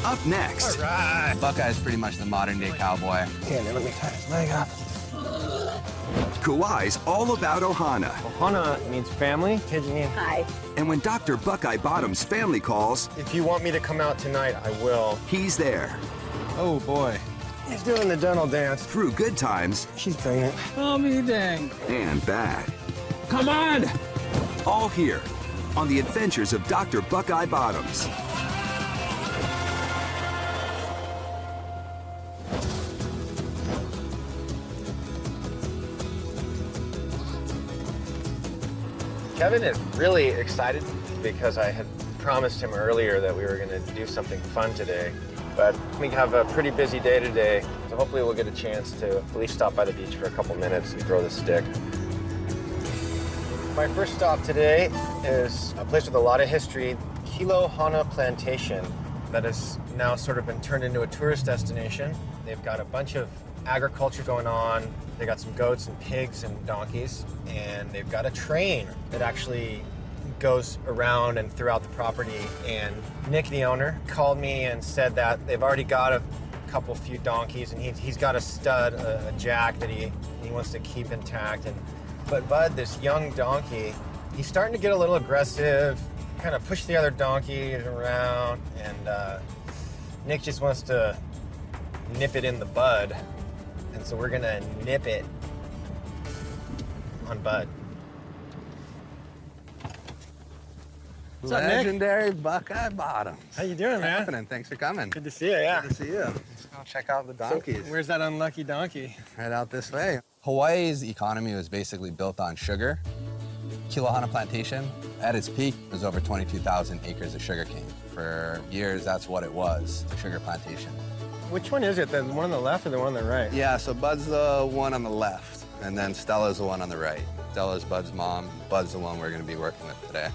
Up next. All right. Buckeye's pretty much the modern-day cowboy. Okay, now let me tie his leg up. Kauai's all about Ohana. Ohana means family. Janine. Hi. And when Dr. Buckeye Bottom's family calls, If you want me to come out tonight, I will. he's there. Oh, boy. He's doing the dental dance. Through good times She's pregnant. I'll be dang. and bad. Come on! All here on the adventures of Dr. Buckeye Bottoms. Kevin is really excited because I had promised him earlier that we were going to do something fun today. But we have a pretty busy day today, so hopefully we'll get a chance to at least stop by the beach for a couple minutes and throw the stick. My first stop today is a place with a lot of history, Kilohana Plantation, that has now sort of been turned into a tourist destination. They've got a bunch of agriculture going on. They got some goats and pigs and donkeys, and they've got a train that actually goes around and throughout the property. And Nick, the owner, called me and said that they've already got a few donkeys, and he's got a stud, a jack that he wants to keep intact. But Bud, this young donkey, he's starting to get a little aggressive, kind of push the other donkeys around, and Nick just wants to nip it in the bud. And so we're gonna nip it on Bud. What's up, Nick? Legendary Buckeye Bottoms. How you doing, What's man? happening? Thanks for coming. Good to see you, yeah. Good to see you. Let's go check out the donkeys. Where's that unlucky donkey? Right out this way. Hawaii's economy was basically built on sugar. Kilohana Plantation, at its peak, was over 22,000 acres of sugarcane. For years, that's what it was, a sugar plantation. Which one is it? The one on the left or the one on the right? Yeah, so Bud's the one on the left, and then Stella's the one on the right. Stella's Bud's mom. Bud's the one we're going to be working with today.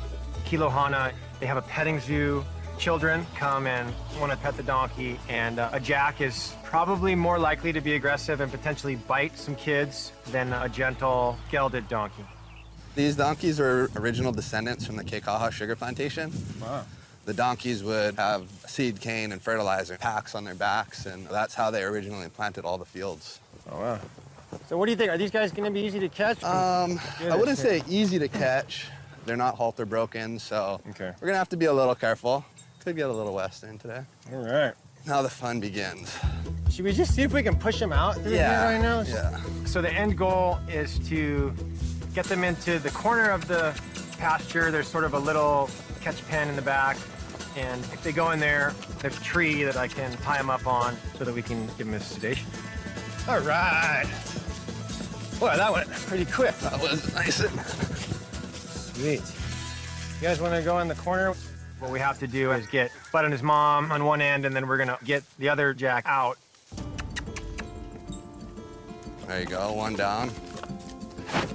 Kilohana, they have a petting zoo. Children come and want to pet the donkey, and a jack is probably more likely to be aggressive and potentially bite some kids than a gentle gelded donkey. These donkeys are original descendants from the Keikaha sugar plantation. Wow. The donkeys would have seed cane and fertilizer packs on their backs, and that's how they originally planted all the fields. Oh, wow. So what do you think? Are these guys going to be easy to catch? I wouldn't say easy to catch. They're not halter broken, so Okay. we're gonna have to be a little careful. Could get a little western today. All right. Now the fun begins. Should we just see if we can push them out through here right now? Yeah. So the end goal is to get them into the corner of the pasture. There's sort of a little catch pen in the back. And if they go in there, there's a tree that I can tie them up on so that we can give them a sedation. All right. Boy, that went pretty quick. That was nice. Sweet. You guys want to go in the corner? What we have to do is get Bud and his mom on one end, and then we're going to get the other jack out. There you go, one down.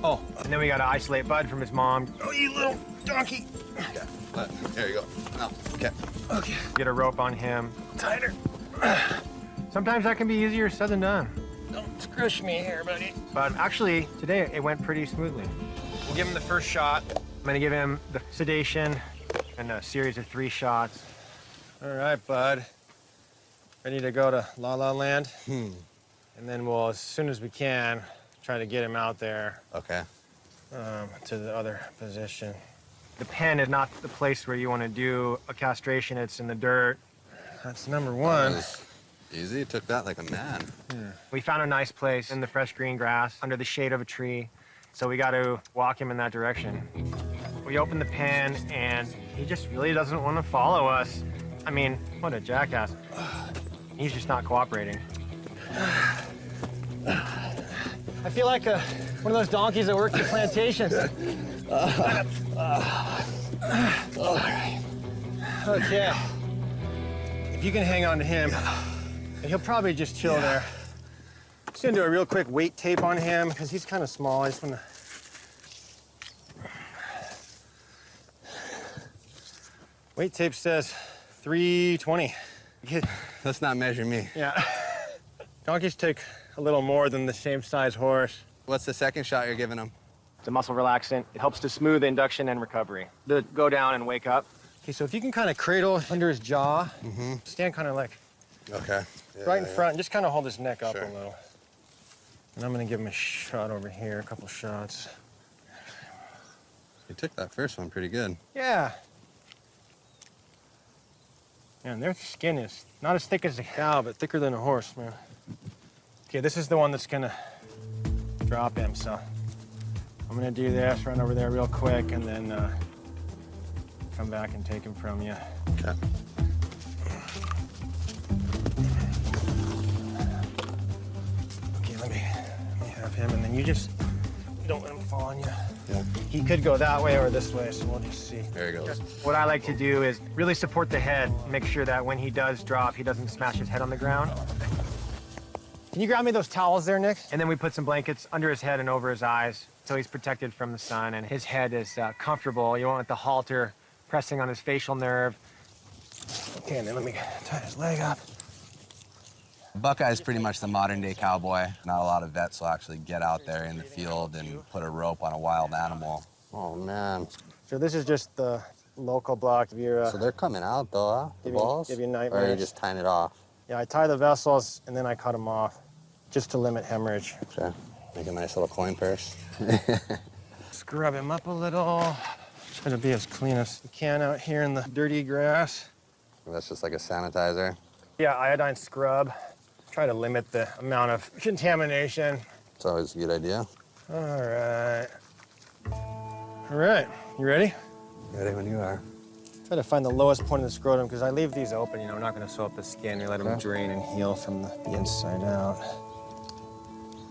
Oh, and then we got to isolate Bud from his mom. Oh, you little donkey. Okay, there you go. No, okay. Okay. Get a rope on him. Tighter. Sometimes that can be easier said than done. Don't squish me here, buddy. But actually, today it went pretty smoothly. We'll give him the first shot. I'm gonna give him the sedation and a series of 3 shots. All right, Bud. Ready to go to La La Land? And then we'll, as soon as we can, try to get him out there Okay. to the other position. The pen is not the place where you want to do a castration. It's in the dirt. That's number That one. was easy, took that like a man. We found a nice place in the fresh green grass under the shade of a tree. So we got to walk him in that direction. We open the pen and he just really doesn't want to follow us. I mean, what a jackass. He's just not cooperating. I feel like one of those donkeys that work the plantation. Okay. If you can hang on to him, and he'll probably just chill there. Just gonna do a real quick weight tape on him because he's kind of small. I just wanna. Weight tape says 320. Let's not measure me. Yeah. Donkeys take a little more than the same size horse. What's the second shot you're giving him? It's a muscle relaxant. It helps to smooth induction and recovery. The go down and wake up. Okay, so if you can kind of cradle under his jaw, stand kind of like Okay. Yeah, right in front, and just kind of hold his neck up Sure. a little. And I'm gonna give him a shot over here, a couple shots. You took that first one pretty good. Yeah. Man, their skin is not as thick as a cow, but thicker than a horse, man. Okay, this is the one that's gonna drop him, so I'm gonna do this, run over there real quick, and then come back and take him from you. Okay. Okay, let me have him, and then you just don't let him fall on you. Yeah. He could go that way or this way, so we'll just see. There he goes. What I like to do is really support the head, make sure that when he does drop, he doesn't smash his head on the ground. Can you grab me those towels there, Nick? And then we put some blankets under his head and over his eyes so he's protected from the sun and his head is comfortable. You won't want the halter pressing on his facial nerve. Okay, and then let me tie his leg up. Buckeye's pretty much the modern day cowboy. Not a lot of vets will actually get out there in the field and put a rope on a wild animal. Oh, man. So this is just the local block of your, So they're coming out, though, huh? The give you- balls? give you Or are you nightmares. just tying it off? yeah, I tie the vessels and then I cut them off just to limit hemorrhage. Okay. Make a nice little coin purse. Scrub him up a little. Try to be as clean as you can out here in the dirty grass. That's just like a sanitizer. Yeah, iodine scrub. Try to limit the amount of contamination. It's always a good idea. All right. All right, you ready? Ready when you are. Try to find the lowest point of the scrotum because I leave these open, you know, I'm not gonna sew up the skin. You let them drain and heal from the inside out.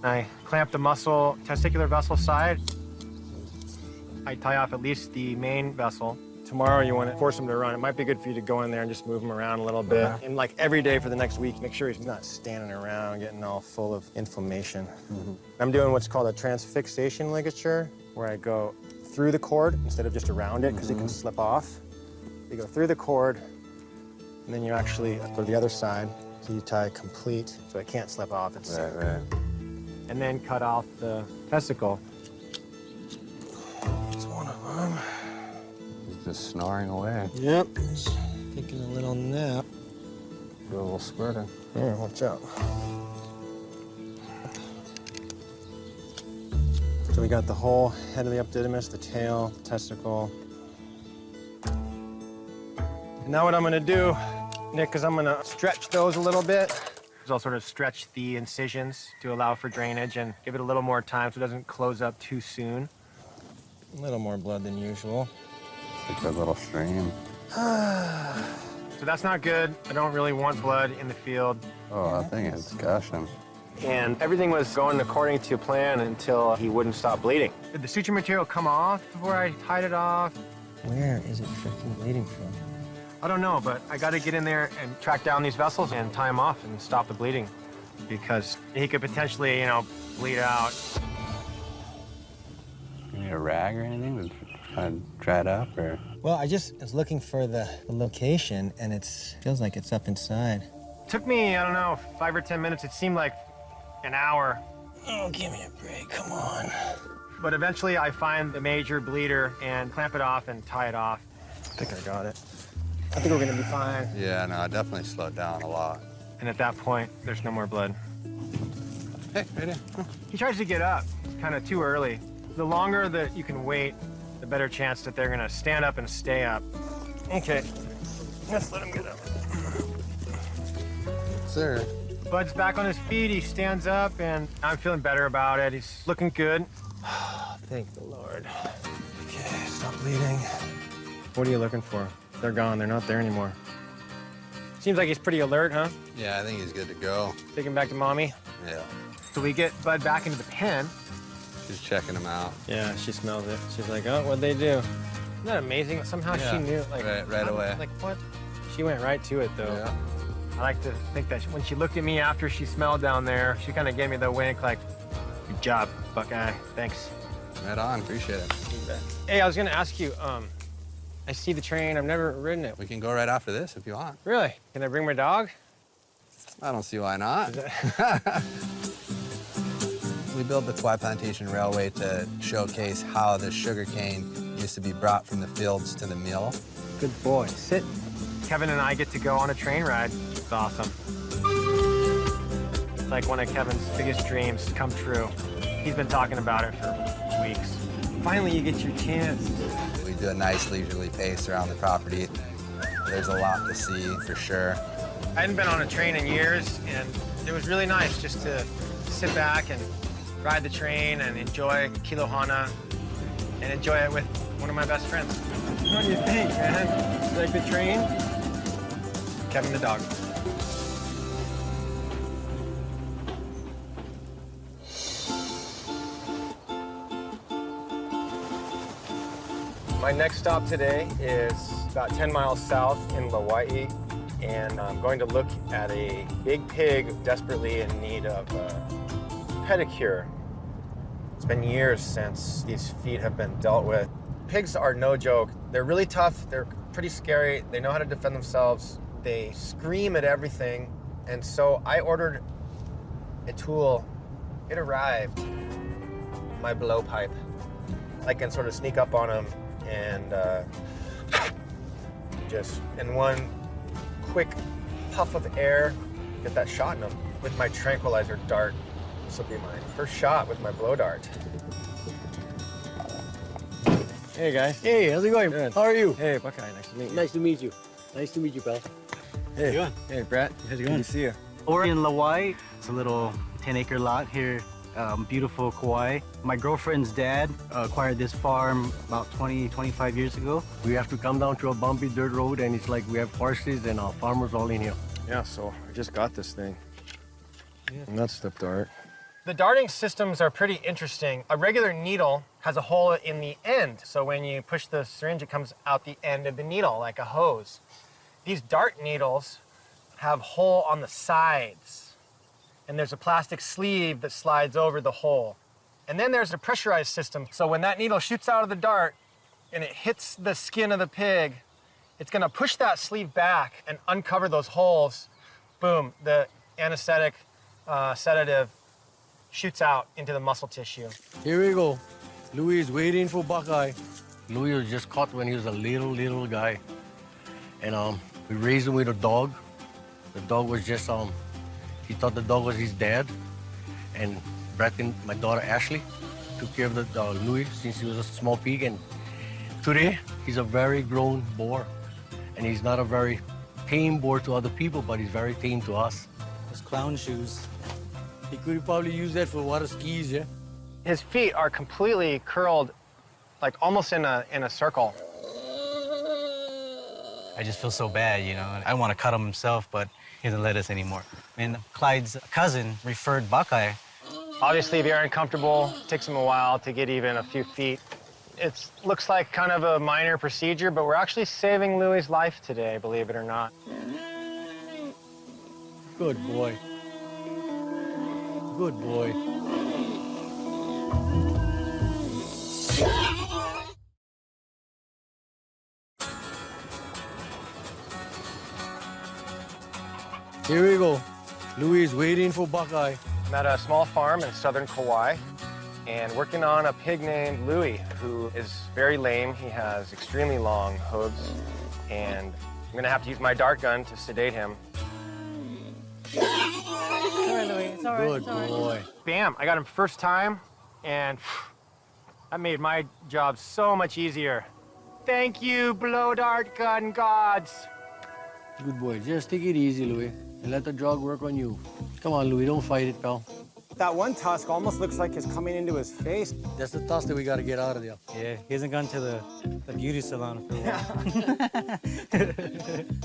I clamp the muscle, testicular vessel side. I tie off at least the main vessel. Tomorrow you want to force him to run. It might be good for you to go in there and just move him around a little bit. And like every day for the next week, make sure he's not standing around getting all full of inflammation. I'm doing what's called a transfixation ligature, where I go through the cord instead of just around it because it can slip off. You go through the cord, and then you actually go to the other side. So you tie complete so it can't slip off. It's Right. and then cut off the testicle. That's one of them. He's just snoring away. Yep, he's taking a little nap. Do a little squirter. Here, watch out. So we got the whole head of the epididymis, the tail, the testicle. And now what I'm gonna do, Nick, is I'm gonna stretch those a little bit. I'll sort of stretch the incisions to allow for drainage and give it a little more time so it doesn't close up too soon. A little more blood than usual. Like a little stream. So that's not good. I don't really want blood in the field. Oh, that thing is gushing. And everything was going according to plan until he wouldn't stop bleeding. Did the suture material come off before I tied it off? Where is it freaking bleeding from? I don't know, but I got to get in there and track down these vessels and tie them off and stop the bleeding because he could potentially, you know, bleed out. You need a rag or anything to kind of dry it up, or? Well, I just was looking for the location, and it feels like it's up inside. It took me, I don't know, 5 or 10 minutes. It seemed like an hour. Oh, give me a break, come on. But eventually I find the major bleeder and clamp it off and tie it off. I think I got it. I think we're gonna be fine. Yeah, no, it definitely slowed down a lot. And at that point, there's no more blood. Hey, right in. He tries to get up. It's kind of too early. The longer that you can wait, the better chance that they're gonna stand up and stay up. Okay, let's let him get up. Sir. Bud's back on his feet, he stands up, and I'm feeling better about it. He's looking good. Thank the Lord. Okay, stop bleeding. What are you looking for? They're gone, they're not there anymore. Seems like he's pretty alert, huh? Yeah, I think he's good to go. Take him back to mommy. Yeah. So we get Bud back into the pen. She's checking him out. Yeah, she smells it. She's like, oh, what'd they do? Isn't that amazing? Somehow Yeah, she knew, like, right away. Like, what? She went right to it, though. Yeah. I like to think that when she looked at me after she smelled down there, she kind of gave me the wink, like, good job, Buckeye. Thanks. Right on, appreciate it. Hey, I was gonna ask you, I see the train. I've never ridden it. We can go right after this if you want. Really? Can I bring my dog? I don't see why not. We built the Kauai Plantation Railway to showcase how the sugarcane used to be brought from the fields to the mill. Good boy. Sit. Kevin and I get to go on a train ride. It's awesome. It's like one of Kevin's biggest dreams come true. He's been talking about it for weeks. Finally, you get your chance. We do a nice leisurely pace around the property. There's a lot to see for sure. I hadn't been on a train in years, and it was really nice just to sit back and ride the train and enjoy Kilohana and enjoy it with one of my best friends. What do you think, man? You like the train? Kevin the dog. My next stop today is about 10 miles south in Lauai, and I'm going to look at a big pig desperately in need of a pedicure. It's been years since these feet have been dealt with. Pigs are no joke. They're really tough, they're pretty scary, they know how to defend themselves, they scream at everything, and so I ordered a tool. It arrived, my blowpipe. I can sort of sneak up on them and just in one quick puff of air, get that shot in them with my tranquilizer dart. This will be my first shot with my blow dart. Hey guys. Hey, how's it going? Good. How are you? Hey Buckeye, nice to meet you. Nice to meet you. Nice to meet you, pal. Hey. How you Hey Brett. How's it going? Good to see you. We're in Lauai. It's a little 10-acre lot here, beautiful Kauai. My girlfriend's dad acquired this farm about 25 years ago. We have to come down to a bumpy dirt road, and it's like we have horses and farmers all in here. Yeah, so I just got this thing. Yeah. And that's the dart. The darting systems are pretty interesting. A regular needle has a hole in the end, so when you push the syringe, it comes out the end of the needle, like a hose. These dart needles have hole on the sides, and there's a plastic sleeve that slides over the hole. And then there's a pressurized system, so when that needle shoots out of the dart and it hits the skin of the pig, it's gonna push that sleeve back and uncover those holes. Boom, the anesthetic sedative shoots out into the muscle tissue. Here we go. Louis is waiting for Buckeye. Louis was just caught when he was a little guy. And we raised him with a dog. The dog was just, he thought the dog was his dad. And Brett and my daughter Ashley took care of the Louis since he was a small pig. And today, he's a very grown boar. And he's not a very tame boar to other people, but he's very tame to us. Those clown shoes. He could probably use that for water skis, yeah? His feet are completely curled, like almost in a circle. I just feel so bad, you know. I want to cut him himself, but he doesn't let us anymore. And Clyde's cousin referred Buckeye. Obviously, if you're uncomfortable, it takes him a while to get even a few feet. It looks like kind of a minor procedure, but we're actually saving Louie's life today, believe it or not. Good boy. Good boy. Here we go. Louis is waiting for Buckeye. I'm at a small farm in southern Kauai and working on a pig named Louie, who is very lame. He has extremely long hooves, and I'm gonna have to use my dart gun to sedate him. It's all right, Louis. It's all right. Good It's all right. boy. Bam, I got him first time, and that made my job so much easier. Thank you, blow dart gun gods. Good boy. Just take it easy, Louis, and let the dog work on you. Come on, Louis, don't fight it, pal. That one tusk almost looks like it's coming into his face. That's the tusk that we gotta get out of there. Yeah, he hasn't gone to the beauty salon for a while.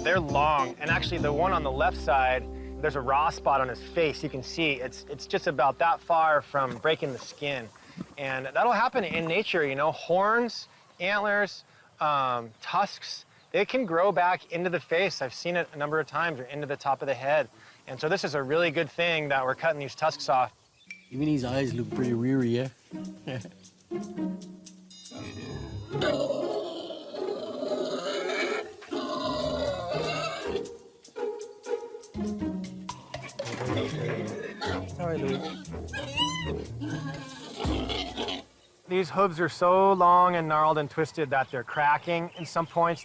They're long, and actually the one on the left side, there's a raw spot on his face. You can see it's just about that far from breaking the skin. And that'll happen in nature, you know, horns, antlers, tusks, they can grow back into the face. I've seen it a number of times, or into the top of the head. And so this is a really good thing that we're cutting these tusks off. Even his eyes look pretty weary, yeah? Sorry, Louis. These hooves are so long and gnarled and twisted that they're cracking in some points.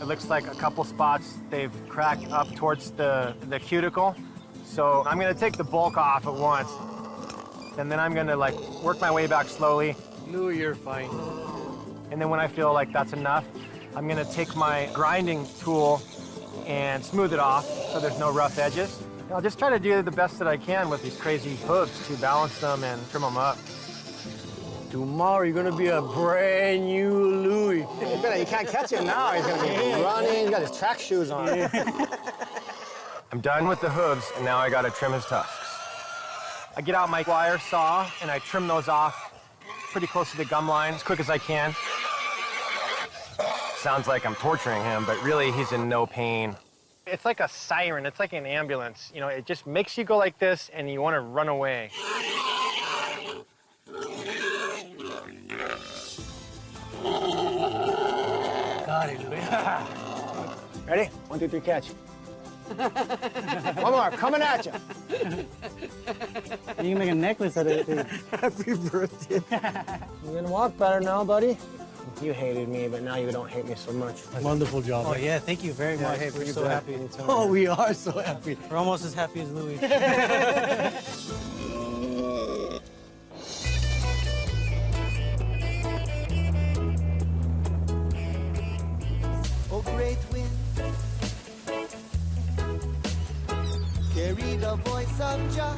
It looks like a couple spots they've cracked up towards the cuticle. So I'm gonna take the bulk off at once. And then I'm gonna like work my way back slowly. Louis, you're fine. And then when I feel like that's enough, I'm gonna take my grinding tool and smooth it off so there's no rough edges. I'll just try to do the best that I can with these crazy hooves to balance them and trim them up. Tomorrow you're gonna be a brand new Louis. You can't catch him now. He's gonna be running. He's got his track shoes on. I'm done with the hooves, and now I gotta trim his tusks. I get out my wire saw and I trim those off pretty close to the gum line as quick as I can. Sounds like I'm torturing him, but really he's in no pain. It's like a siren, it's like an ambulance. You know, it just makes you go like this and you want to run away. Got it, Louis. Ready? 1, 2, 3, catch. One more, coming at you. You can make a necklace out of it, too. Happy birthday. You're gonna walk better now, buddy. You hated me, but now you don't hate me so much. Wonderful job. Oh, yeah, thank you very much. hey, We're you so bet. happy. Oh, we are so happy. We're almost as happy as Louis. Oh, great wind, carry the voice of Jah,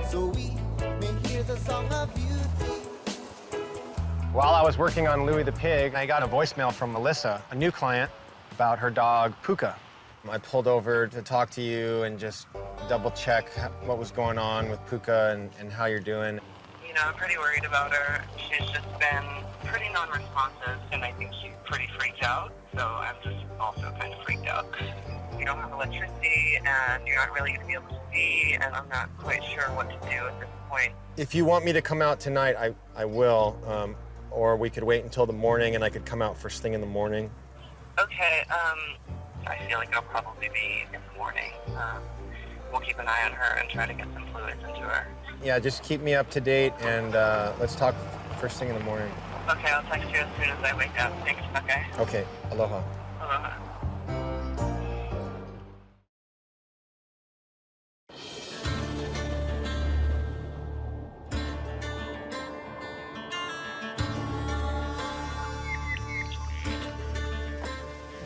so we may hear the song of beauty. While I was working on Louis the Pig, I got a voicemail from Melissa, a new client, about her dog, Puka. I pulled over to talk to you and just double check what was going on with Puka and how you're doing. You know, I'm pretty worried about her. She's just been pretty non-responsive, and I think she's pretty freaked out. So I'm just also kind of freaked out. You don't have electricity, and you're not really going to be able to see, and I'm not quite sure what to do at this point. If you want me to come out tonight, I will. Or we could wait until the morning and I could come out first thing in the morning. Okay, I feel like it'll probably be in the morning. We'll keep an eye on her and try to get some fluids into her. Yeah, just keep me up to date and let's talk first thing in the morning. Okay, I'll text you as soon as I wake up. Thanks, okay? Okay, aloha. Aloha.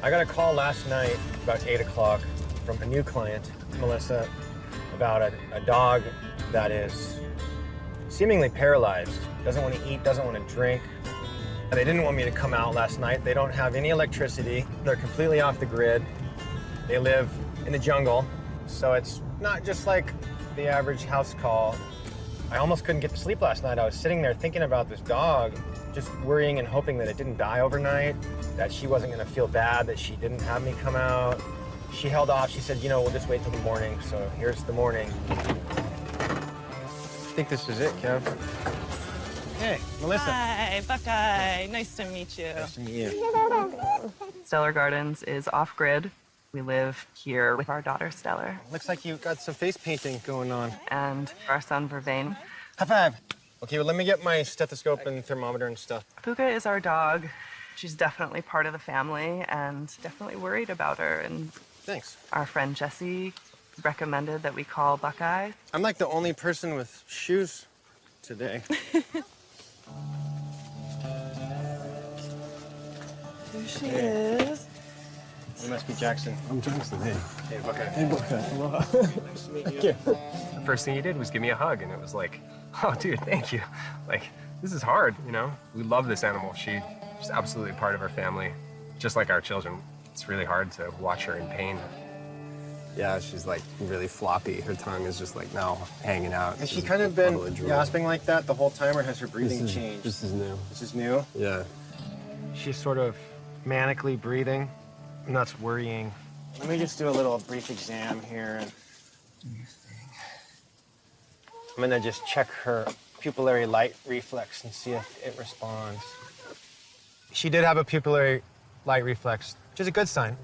I got a call last night about 8 o'clock from a new client, Melissa, about a dog that is seemingly paralyzed. Doesn't want to eat, doesn't want to drink. They didn't want me to come out last night. They don't have any electricity. They're completely off the grid. They live in the jungle, so it's not just like the average house call. I almost couldn't get to sleep last night. I was sitting there thinking about this dog, just worrying and hoping that it didn't die overnight, that she wasn't gonna feel bad, that she didn't have me come out. She held off. She said, you know, we'll just wait till the morning. So here's the morning. I think this is it, Kev. Hey, Melissa. Hi, Buckeye. Nice to meet you. Nice to meet you. Stellar Gardens is off-grid. We live here with our daughter, Stellar, Looks like you've got some face painting going on. and our son, Vervain. High five. Okay, well, let me get my stethoscope and thermometer and stuff. Puka is our dog. She's definitely part of the family and definitely worried about her. And Thanks. our friend Jesse recommended that we call Buckeye. I'm like the only person with shoes today. Here she is. You must be Jackson. I'm Jackson, hey. Hey, Buckeye. Hey, Buckeye. Nice to meet you. The first thing you did was give me a hug, and it was like, oh, dude, thank you. Like, this is hard, you know? We love this animal. She's absolutely part of our family, just like our children. It's really hard to watch her in pain. Yeah, she's like really floppy. Her tongue is just like now hanging out. Has she kind of been gasping like that the whole time, or has her breathing changed? This is new. This is new? Yeah. She's sort of manically breathing, and that's worrying. Let me just do a little brief exam here. I'm gonna just check her pupillary light reflex and see if it responds. She did have a pupillary light reflex, which is a good sign.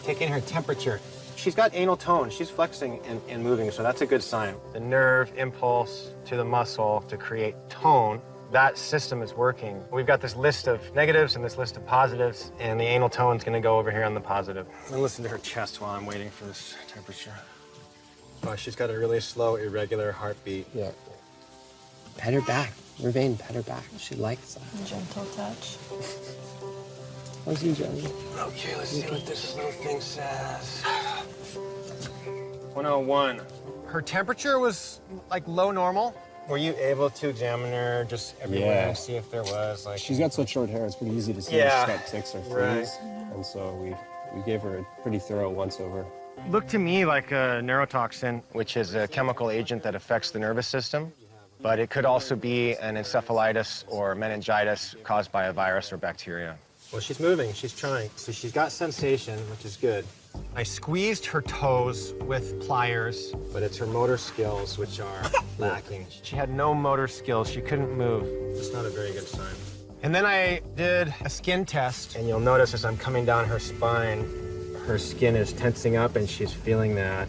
Taking her temperature. She's got anal tone. She's flexing and moving, so that's a good sign. The nerve impulse to the muscle to create tone that system is working. We've got this list of negatives and this list of positives, and the anal tone's gonna go over here on the positive. And listen to her chest while I'm waiting for this temperature. Oh, she's got a really slow, irregular heartbeat. Yeah. Pat her back. Vervain, pat her back. She likes that. Gentle touch. How's you, Johnny? Okay, let's see what this little thing says. 101. Her temperature was like low normal. Were you able to examine her just everywhere and see if there was like... She's got such short hair, it's pretty easy to see Yeah. if she's got ticks or fleas. And so we gave her a pretty thorough once-over. Looked to me like a neurotoxin, which is a chemical agent that affects the nervous system. But it could also be an encephalitis or meningitis caused by a virus or bacteria. Well, she's moving, she's trying. So she's got sensation, which is good. I squeezed her toes with pliers, but it's her motor skills which are lacking. She had no motor skills, she couldn't move. It's not a very good sign. And then I did a skin test, and you'll notice as I'm coming down her spine, her skin is tensing up and she's feeling that.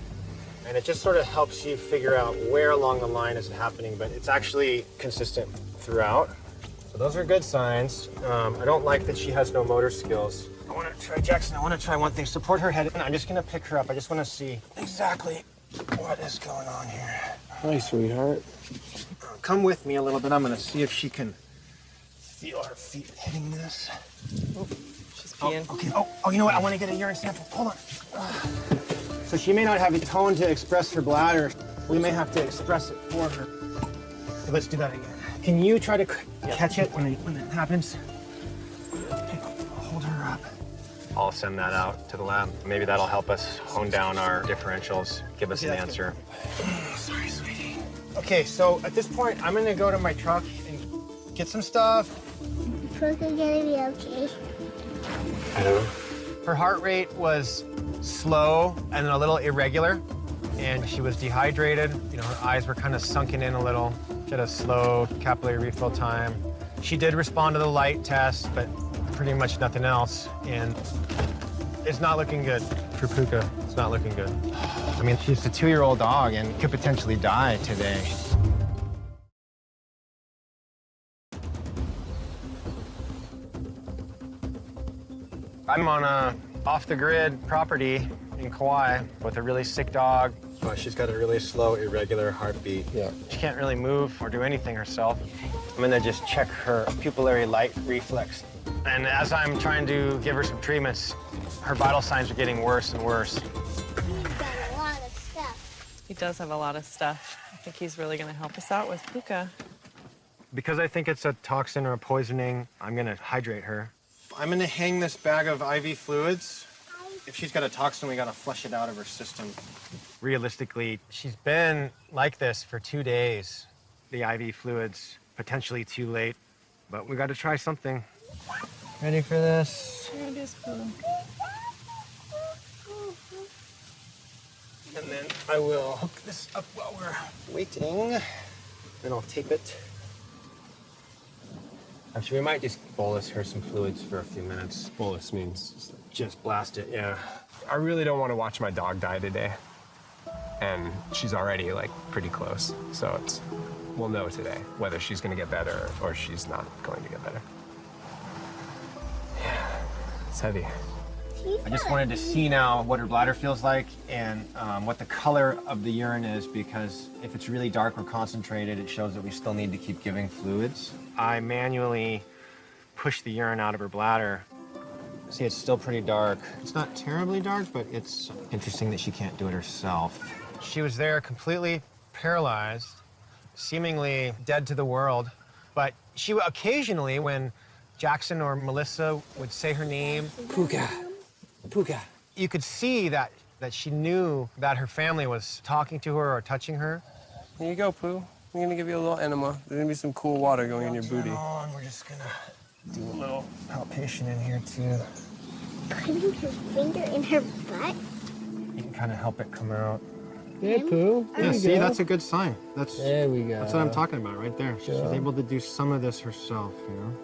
And it just sort of helps you figure out where along the line is it happening, but it's actually consistent throughout. So those are good signs. I don't like that she has no motor skills. I want to try, Jackson, I want to try one thing. Support her head, and I'm just going to pick her up. I just want to see exactly what is going on here. Hi, sweetheart. Come with me a little bit. I'm going to see if she can feel her feet hitting this. Oh, she's peeing. Okay. Oh, you know what? I want to get a urine sample. Hold on. So she may not have the tone to express her bladder. We may have to express it for her. Okay, let's do that again. Can you try to catch it when it happens? Okay, hold her up. I'll send that out to the lab. Maybe that'll help us hone down our differentials, give us an answer. Sorry, sweetie. Okay, so at this point, I'm gonna go to my truck and get some stuff. Puka gonna be okay? I don't know. Her heart rate was slow and a little irregular, and she was dehydrated. You know, her eyes were kind of sunken in a little. She had a slow capillary refill time. She did respond to the light test, but pretty much nothing else, and it's not looking good for Puka. It's not looking good. I mean, she's a 2-year-old dog and could potentially die today. I'm on a off-the-grid property in Kauai with a really sick dog. Oh, she's got a really slow, irregular heartbeat. Yeah. She can't really move or do anything herself. I'm gonna just check her pupillary light reflex. And as I'm trying to give her some treatments, her vital signs are getting worse and worse. He's got a lot of stuff. He does have a lot of stuff. I think he's really going to help us out with Puka. Because I think it's a toxin or a poisoning, I'm gonna hydrate her. I'm gonna hang this bag of IV fluids. If she's got a toxin, we gotta flush it out of her system. Realistically, she's been like this for 2 days. The IV fluids, potentially too late, but we gotta try something. Ready for this? Here it is, Pooh. And then I will hook this up while we're waiting. Then I'll tape it. Actually, we might just bolus her some fluids for a few minutes. Bolus means Just blast it, yeah. I really don't want to watch my dog die today. And she's already like pretty close. So we'll know today whether she's going to get better or she's not going to get better. Yeah, it's heavy. I just wanted to see now what her bladder feels like and what the color of the urine is, because if it's really dark or concentrated, it shows that we still need to keep giving fluids. I manually push the urine out of her bladder. See, it's still pretty dark. It's not terribly dark, but it's interesting that she can't do it herself. She was there completely paralyzed, seemingly dead to the world, but she occasionally, when Jackson or Melissa would say her name, Puka. Puka. you could see that she knew that her family was talking to her or touching her. Here you go, Pooh. I'm gonna give you a little enema. There's gonna be some cool water going in your booty. We're just gonna do a little palpation in here too. Putting his finger in her butt? You can kind of help it come out. Yeah, Pooh. Yeah, see, that's a good sign. There we go. That's what I'm talking about right there. She's able to do some of this herself, you know?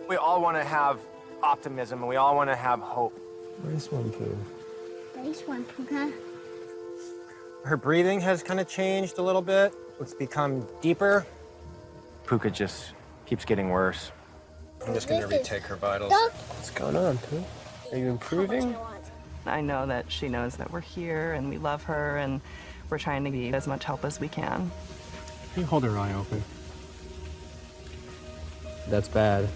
We all want to have optimism and we all want to have hope. Nice one, Pooh. Nice one, Puka. Her breathing has kind of changed a little bit. It's become deeper. Puka just keeps getting worse. I'm just gonna retake her vitals. What's going on, Pooh? Are you improving? I know that she knows that we're here and we love her and we're trying to be as much help as we can. Can you hold her eye open? That's bad.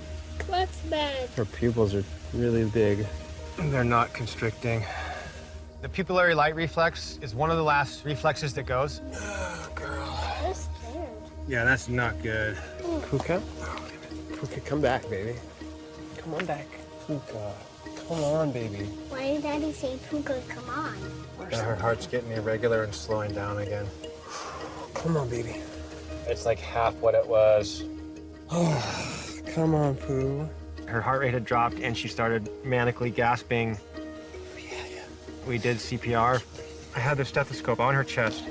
What's bad? Her pupils are really big. They're not constricting. The pupillary light reflex is one of the last reflexes that goes. Oh, girl. I'm scared. Yeah, that's not good. Puka? Puka, come back, baby. Come on back. Puka, come on, baby. Why did Daddy say Puka, come on? Her heart's getting irregular and slowing down again. Come on, baby. It's like half what it was. Oh, come on, Pooh. Her heart rate had dropped and she started manically gasping. We did CPR. I had the stethoscope on her chest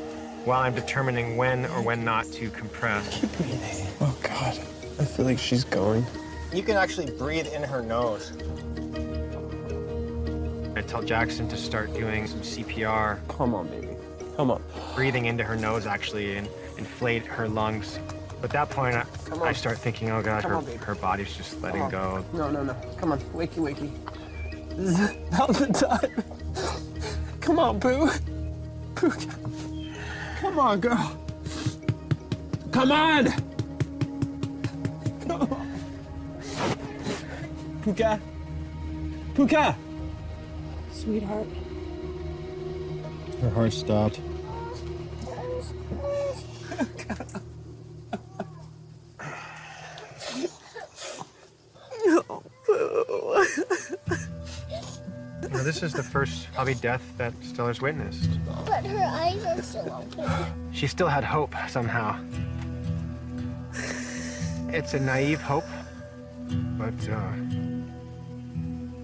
while I'm determining when or when not to compress. Keep breathing. Oh, God. I feel like she's going. You can actually breathe in her nose. I tell Jackson to start doing some CPR. Come on, baby. Come on. Breathing into her nose actually and inflate her lungs. At that point, I start thinking, oh God, her body's just letting go. No, no, no. Come on. Wakey, wakey. This is not the time. Come on, Pooh. Pooh. Come on, girl. Come on. Come on. Puka. Puka. Sweetheart. Her heart stopped. Now, this is the first probably death that Stellar's witnessed. But her eyes are still open. She still had hope somehow. It's a naive hope, but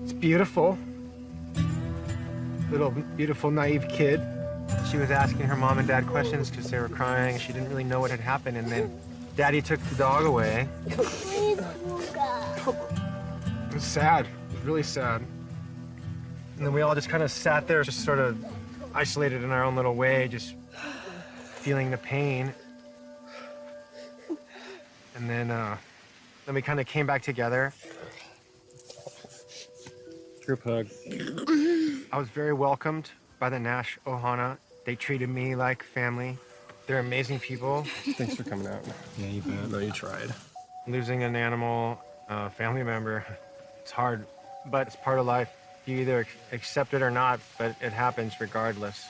it's beautiful. Little beautiful naive kid. She was asking her mom and dad questions because they were crying. She didn't really know what had happened, and then Daddy took the dog away. Where's Puka? It was sad. It was really sad. And then we all just kind of sat there, just sort of isolated in our own little way, just feeling the pain. And then we kind of came back together. Group hug. I was very welcomed by the Nash Ohana. They treated me like family. They're amazing people. Thanks for coming out. Yeah, you bet. No, you tried. Losing an animal, family member, it's hard, but it's part of life. You either accept it or not, but it happens regardless.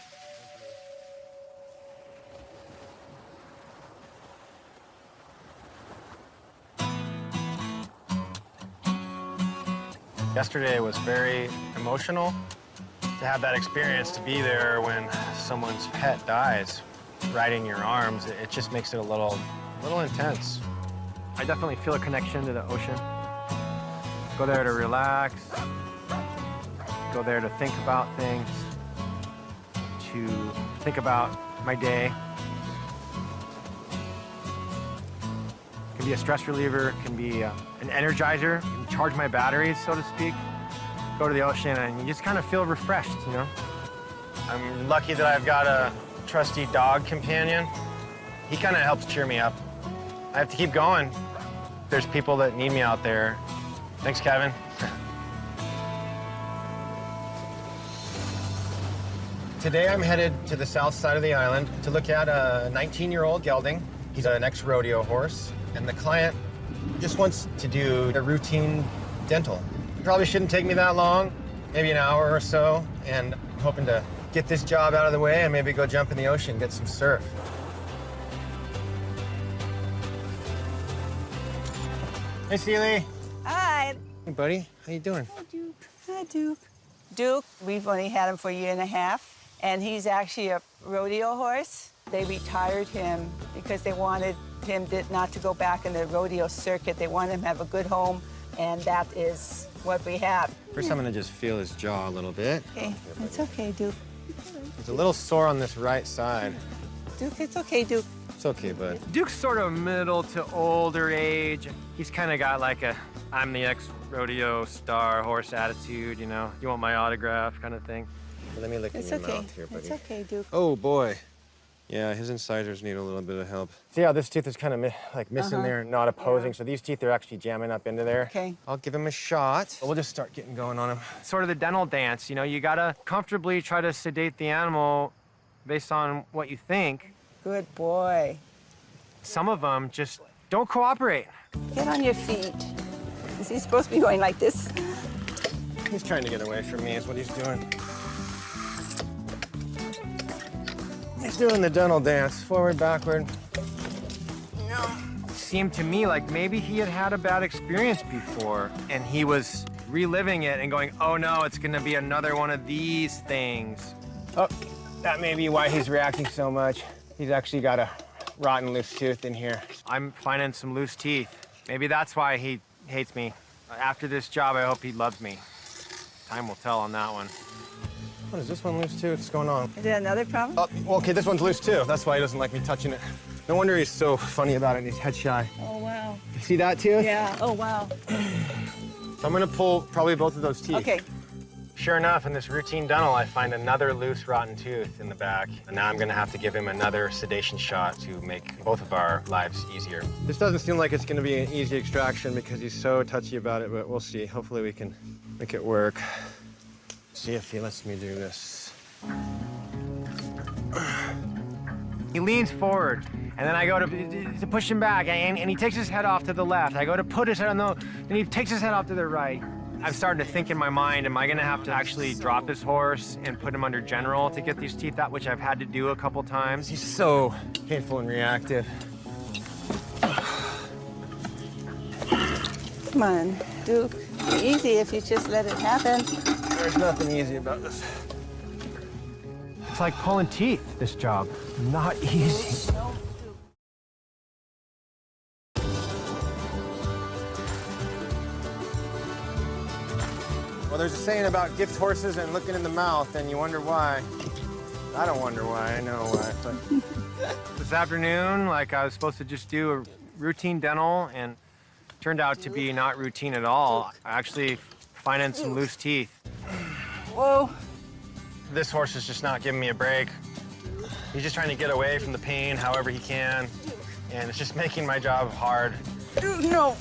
Yesterday was very emotional to have that experience, to be there when someone's pet dies, right in your arms. It just makes it a little intense. I definitely feel a connection to the ocean. Go there to relax, go there to think about things, to think about my day. It can be a stress reliever, it can be an energizer, it can charge my batteries, so to speak. Go to the ocean and you just kind of feel refreshed, you know? I'm lucky that I've got a trusty dog companion. He kind of helps cheer me up. I have to keep going. There's people that need me out there. Thanks, Kevin. Today I'm headed to the south side of the island to look at a 19-year-old gelding. He's an ex-rodeo horse, and the client just wants to do a routine dental. It probably shouldn't take me that long, maybe an hour or so, and I'm hoping to get this job out of the way and maybe go jump in the ocean, get some surf. Hey, Seely. Hi. Hey, buddy. How you doing? Hi, Duke. Duke, we've only had him for a year and a half, and he's actually a rodeo horse. They retired him because they wanted him not to go back in the rodeo circuit. They wanted him to have a good home, and that is what we have. First, I'm gonna just feel his jaw a little bit. Okay, it's okay, Duke. He's a little sore on this right side. Duke, it's okay, Duke. It's okay, bud. Duke's sort of middle to older age. He's kind of got like a I'm the ex-rodeo star horse attitude, you know? You want my autograph kind of thing? Let me lick in your mouth here, buddy. It's okay, Duke. Oh, boy. Yeah, his incisors need a little bit of help. See how this tooth is kind of missing there, not opposing. So these teeth are actually jamming up into there. Okay. I'll give him a shot. We'll just start getting going on him. Sort of the dental dance, you know, you gotta comfortably try to sedate the animal based on what you think. Good boy. Some of them just don't cooperate. Get on your feet. Is he supposed to be going like this? He's trying to get away from me is what he's doing. He's doing the dental dance, forward, backward. Seemed to me like maybe he had a bad experience before and he was reliving it and going, oh no, it's gonna be another one of these things. Oh, that may be why he's reacting so much. He's actually got a rotten loose tooth in here. I'm finding some loose teeth. Maybe that's why he hates me. After this job, I hope he loves me. Time will tell on that one. What is this one loose too? What's going on? Is there another problem? Oh, well, okay, this one's loose too. That's why he doesn't like me touching it. No wonder he's so funny about it and he's head shy. Oh, wow. You see that tooth? Yeah, oh, wow. So I'm gonna pull probably both of those teeth. Okay. Sure enough, in this routine dental, I find another loose, rotten tooth in the back. And now I'm gonna have to give him another sedation shot to make both of our lives easier. This doesn't seem like it's gonna be an easy extraction because he's so touchy about it, but we'll see. Hopefully we can make it work. See if he lets me do this. He leans forward, and then I go to push him back, and he takes his head off to the left. I go to put his head on the, and he takes his head off to the right. I'm starting to think in my mind, am I gonna have to actually drop this horse and put him under general to get these teeth out, which I've had to do a couple times. He's so painful and reactive. Come on, Duke. Easy if you just let it happen. There's nothing easy about this. It's like pulling teeth, this job. Not easy. Well, there's a saying about gift horses and looking in the mouth, and you wonder why. I don't wonder why, I know why. But This afternoon, like I was supposed to just do a routine dental, and turned out to be not routine at all. I actually finding some loose teeth. Whoa. this horse is just not giving me a break. He's just trying to get away from the pain however he can, and it's just making my job hard. No.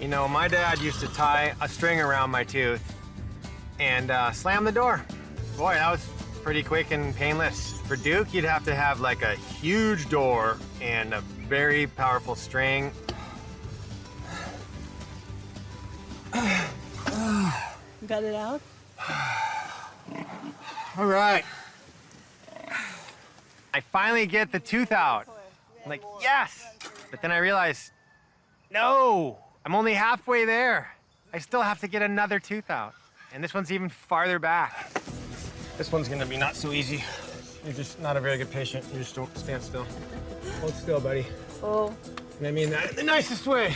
You know, my dad used to tie a string around my tooth and slam the door. Boy, that was pretty quick and painless. For Duke, you'd have to have like a huge door and a very powerful string. Got it out? All right. I finally get the tooth out. I'm like, yes! But then I realized, no, I'm only halfway there. I still have to get another tooth out. And this one's even farther back. This one's gonna be not so easy. You're just not a very good patient. You just don't stand still. Hold still, buddy. Oh. And I mean that in the nicest way.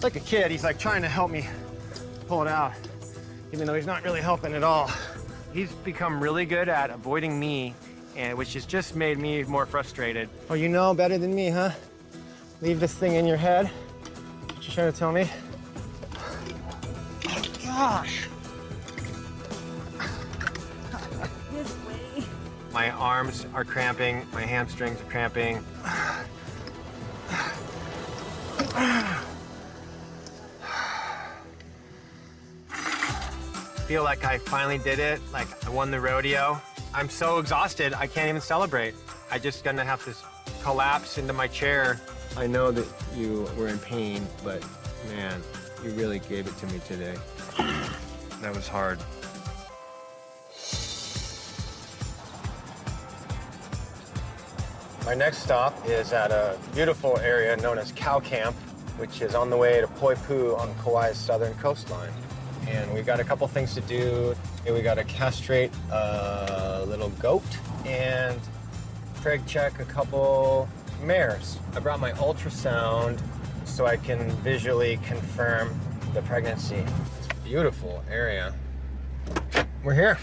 Like a kid, he's like trying to help me pull it out, even though he's not really helping at all. He's become really good at avoiding me, and which has just made me more frustrated. Oh, you know better than me, huh? Leave this thing in your head? What you trying to tell me? Oh, gosh. This way. My arms are cramping, my hamstrings are cramping. I feel like I finally did it, like I won the rodeo. I'm so exhausted, I can't even celebrate. I just gonna have to collapse into my chair. I know that you were in pain, but man, you really gave it to me today. That was hard. My next stop is at a beautiful area known as Cow Camp, which is on the way to Poipu on Kauai's southern coastline. And we got a couple things to do. We got to castrate a little goat and preg check a couple mares. I brought my ultrasound so I can visually confirm the pregnancy. It's a beautiful area. We're here.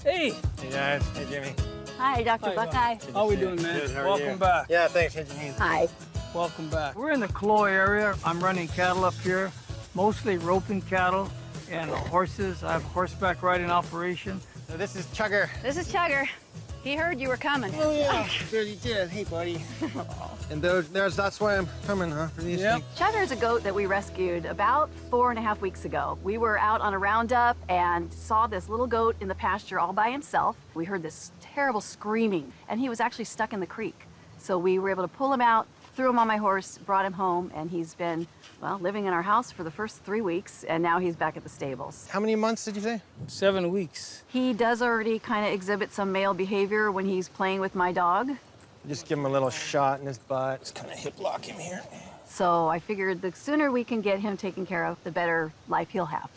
Hey. Hey guys, hey Jimmy. Hi, Dr. Hi, Buckeye. How we doing, man? Good, how are Welcome you? back. Yeah, thanks. Hey, Janine. Hi. Welcome back. We're in the Cloy area. I'm running cattle up here, mostly roping cattle and horses. I have horseback riding operation. So this is Chugger. This is Chugger. He heard you were coming. Oh, yeah. There he did. Hey, buddy. And that's why I'm coming, huh? For these things. Chugger is a goat that we rescued about 4.5 weeks ago. We were out on a roundup and saw this little goat in the pasture all by himself. We heard this terrible screaming, and he was actually stuck in the creek. So we were able to pull him out, threw him on my horse, brought him home, and he's been, well, living in our house for the first 3 weeks, and now he's back at the stables. How many months did you say? 7 weeks. He does already kind of exhibit some male behavior when he's playing with my dog. Just give him a little shot in his butt. Just kind of hip lock him here. So I figured the sooner we can get him taken care of, the better life he'll have.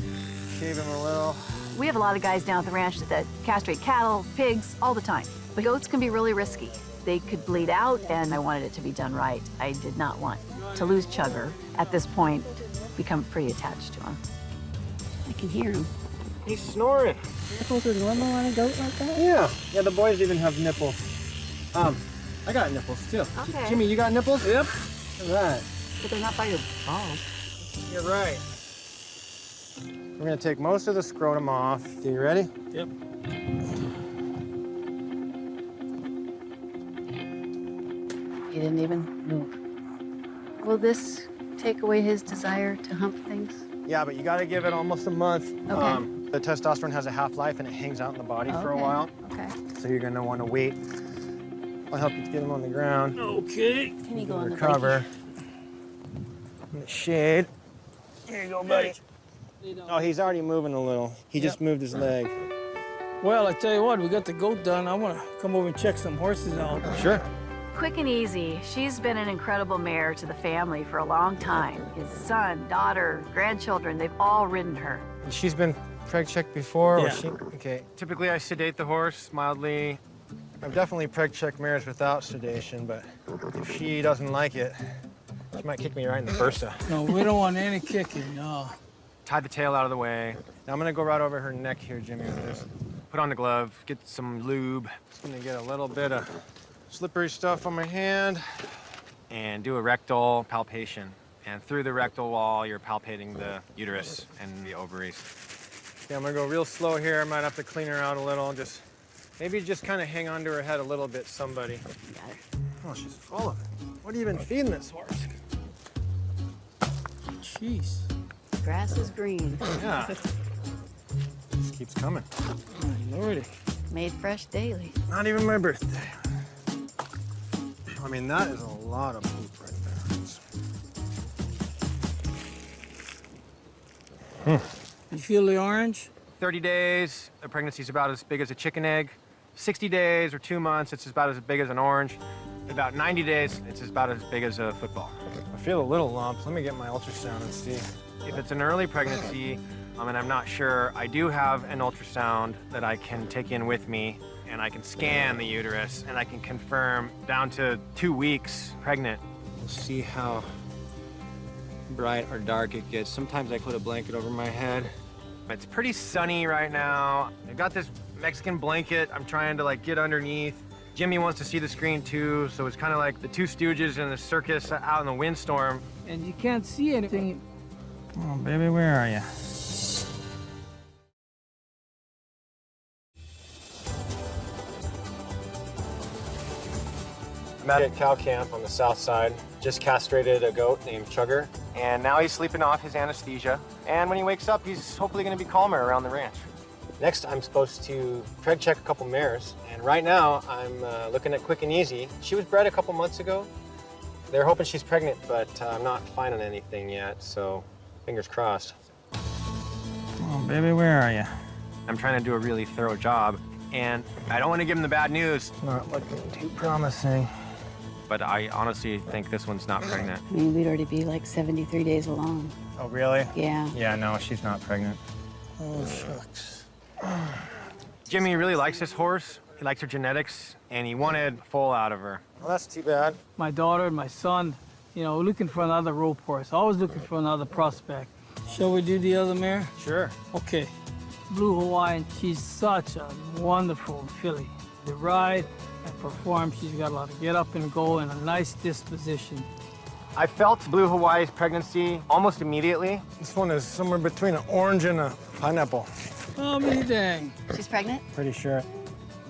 Shave him a little. We have a lot of guys down at the ranch that castrate cattle, pigs, all the time. But goats can be really risky. They could bleed out, and I wanted it to be done right. I did not want to lose Chugger. At this point, become pretty attached to him. I can hear him. He's snoring. Nipples are normal on a goat like that? Yeah. Yeah, the boys even have nipples. I got nipples too. Okay. Jimmy, you got nipples? Yep. Look at that. But they're not by your balls. You're right. We're gonna take most of the scrotum off. Are you ready? Yep. He didn't even move. Will this take away his desire to hump things? Yeah, but you gotta give it almost a month. Okay. The testosterone has a half-life and it hangs out in the body for a Okay. while. Okay. So you're gonna wanna wait. I'll help you get him on the ground. Okay. Can you go on the Recover. In the shade. Here you go, buddy. Oh, he's already moving a little. He just moved his leg. Well, I tell you what, we got the goat done. I want to come over and check some horses out. Sure. Quick and Easy. She's been an incredible mare to the family for a long time. His son, daughter, grandchildren, they've all ridden her. And she's been preg checked before? Yeah. Or she, okay. Typically, I sedate the horse mildly. I've definitely preg checked mares without sedation, but if she doesn't like it, she might kick me right in the bursa. No, we don't want any kicking, no. Tie the tail out of the way. Now I'm gonna go right over her neck here, Jimmy, with this. Put on the glove, get some lube. Just gonna get a little bit of slippery stuff on my hand and do a rectal palpation. And through the rectal wall, you're palpating the uterus and the ovaries. Okay, I'm gonna go real slow here. I might have to clean her out a little. Maybe just kind of hang on to her head a little bit, somebody. Oh, she's full of it. What have you been feeding this horse? Jeez. Grass is green. Yeah. Just keeps coming. My lordy. Made fresh daily. Not even my birthday. I mean, that is a lot of poop right there. You feel the orange? 30 days, the pregnancy's about as big as a chicken egg. 60 days or 2 months, it's about as big as an orange. About 90 days, it's about as big as a football. I feel a little lump. Let me get my ultrasound and see. If it's an early pregnancy, and I'm not sure, I do have an ultrasound that I can take in with me, and I can scan the uterus, and I can confirm down to 2 weeks pregnant. We'll see how bright or dark it gets. Sometimes I put a blanket over my head. It's pretty sunny right now. I've got this Mexican blanket I'm trying to get underneath. Jimmy wants to see the screen too, so it's kind of like the Two Stooges in the circus out in the windstorm. And you can't see anything. Oh, baby, where are you? I'm out at cow camp on the south side. Just castrated a goat named Chugger, and now he's sleeping off his anesthesia. And when he wakes up, he's hopefully gonna be calmer around the ranch. Next, I'm supposed to preg check a couple mares, and right now I'm looking at Quick and Easy. She was bred a couple months ago. They're hoping she's pregnant, but I'm not finding anything yet, so fingers crossed. Oh, baby, where are you? I'm trying to do a really thorough job, and I don't want to give him the bad news. It's not looking too promising. But I honestly think this one's not pregnant. I mean, we'd already be like 73 days along. Oh, really? Yeah. Yeah, no, she's not pregnant. Oh, shucks. Jimmy really likes this horse. He likes her genetics, and he wanted full out of her. Well, that's too bad. My daughter and my son, looking for another rope horse. Always looking for another prospect. Shall we do the other mare? Sure. Okay. Blue Hawaiian, she's such a wonderful filly. to ride and perform. She's got a lot of get up and go and a nice disposition. I felt Blue Hawaii's pregnancy almost immediately. This one is somewhere between an orange and a pineapple. Oh, me dang. She's pregnant? Pretty sure.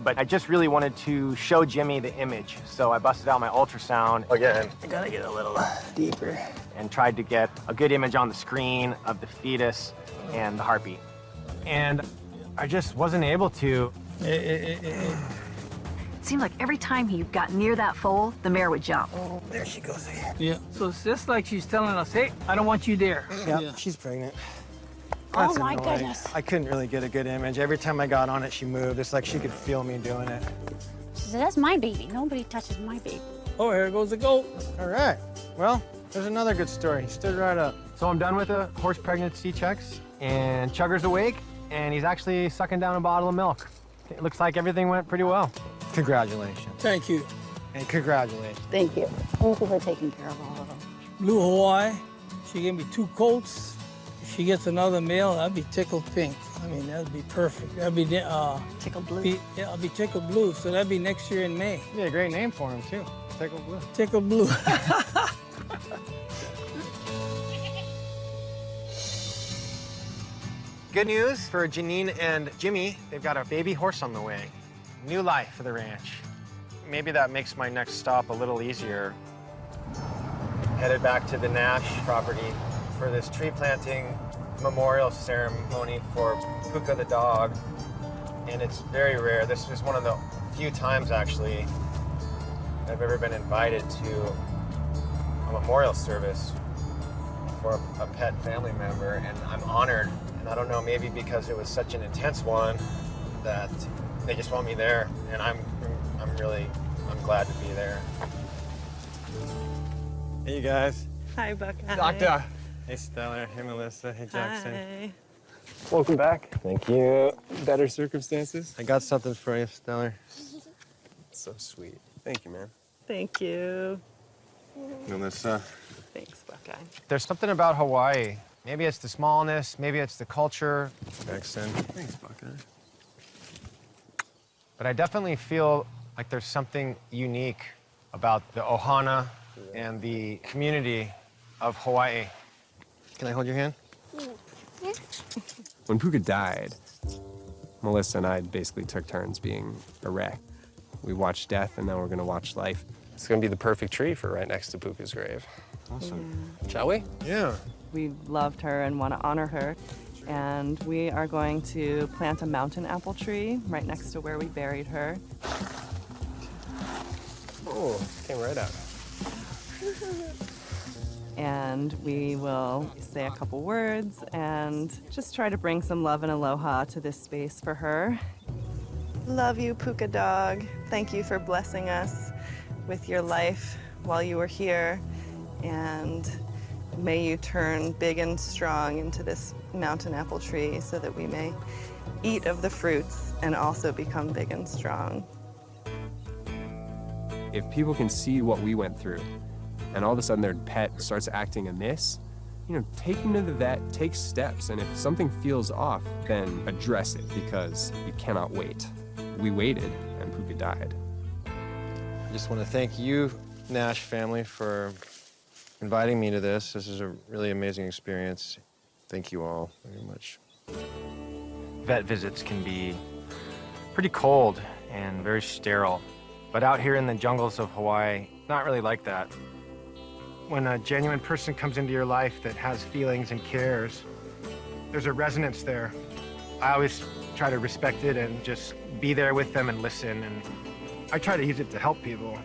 But I just really wanted to show Jimmy the image, so I busted out my ultrasound again. I gotta get a little deeper. And tried to get a good image on the screen of the fetus and the heartbeat. And I just wasn't able to. It seemed like every time he got near that foal, the mare would jump. Oh, there she goes again. Yeah. So it's just like she's telling us, hey, I don't want you there. Yeah, she's pregnant. Oh, That's my annoying. goodness. I couldn't really get a good image. Every time I got on it, she moved. It's like she could feel me doing it. She said, that's my baby. Nobody touches my baby. Oh, here goes the goat. All right. Well, there's another good story. He stood right up. So I'm done with the horse pregnancy checks, and Chugger's awake, and he's actually sucking down a bottle of milk. It looks like everything went pretty well. Congratulations. Thank you. And congratulations. Thank you. Thank you for taking care of all of them. Blue Hawaii, she gave me 2 coats. If she gets another male, I'd be tickled pink. I mean, that'd be perfect. That'd be tickled blue. Yeah, I'll be tickled blue. So that'd be next year in May. Yeah, great name for him too. Tickled blue. Tickled blue. Good news for Janine and Jimmy. They've got a baby horse on the way. New life for the ranch. Maybe that makes my next stop a little easier. Headed back to the Nash property for this tree planting memorial ceremony for Puka the dog. And it's very rare. This is one of the few times, actually, I've ever been invited to a memorial service for a pet family member, and I'm honored. And I don't know, maybe because it was such an intense one that they just want me there, and I'm glad to be there. Hey, you guys. Hi, Buckeye. Doctor. Hey, Stellar. Hey, Melissa. Hey, Jackson. Hi. Welcome back. Thank you. Better circumstances? I got something for you, Stellar. So sweet. Thank you, man. Thank you. Melissa. Thanks, Buckeye. There's something about Hawaii. Maybe it's the smallness, maybe it's the culture. Jackson. Thanks, Buckeye. But I definitely feel like there's something unique about the Ohana and the community of Hawaii. Can I hold your hand? When Puka died, Melissa and I basically took turns being a wreck. We watched death, and now we're gonna watch life. It's gonna be the perfect tree for right next to Puka's grave. Awesome. Yeah. Shall we? Yeah. We loved her and want to honor her. And we are going to plant a mountain apple tree right next to where we buried her. Oh, came right out. And we will say a couple words and just try to bring some love and aloha to this space for her. Love you, Puka dog. Thank you for blessing us with your life while you were here. And may you turn big and strong into this mountain apple tree so that we may eat of the fruits and also become big and strong. If people can see what we went through, and all of a sudden their pet starts acting amiss, take them to the vet, take steps, and if something feels off, then address it, because you cannot wait. We waited, and Puka died. I just want to thank you, Nash family, for inviting me to this. This is a really amazing experience. Thank you all very much. Vet visits can be pretty cold and very sterile, but out here in the jungles of Hawaii, not really like that. When a genuine person comes into your life that has feelings and cares, there's a resonance there. I always try to respect it and just be there with them and listen, and I try to use it to help people.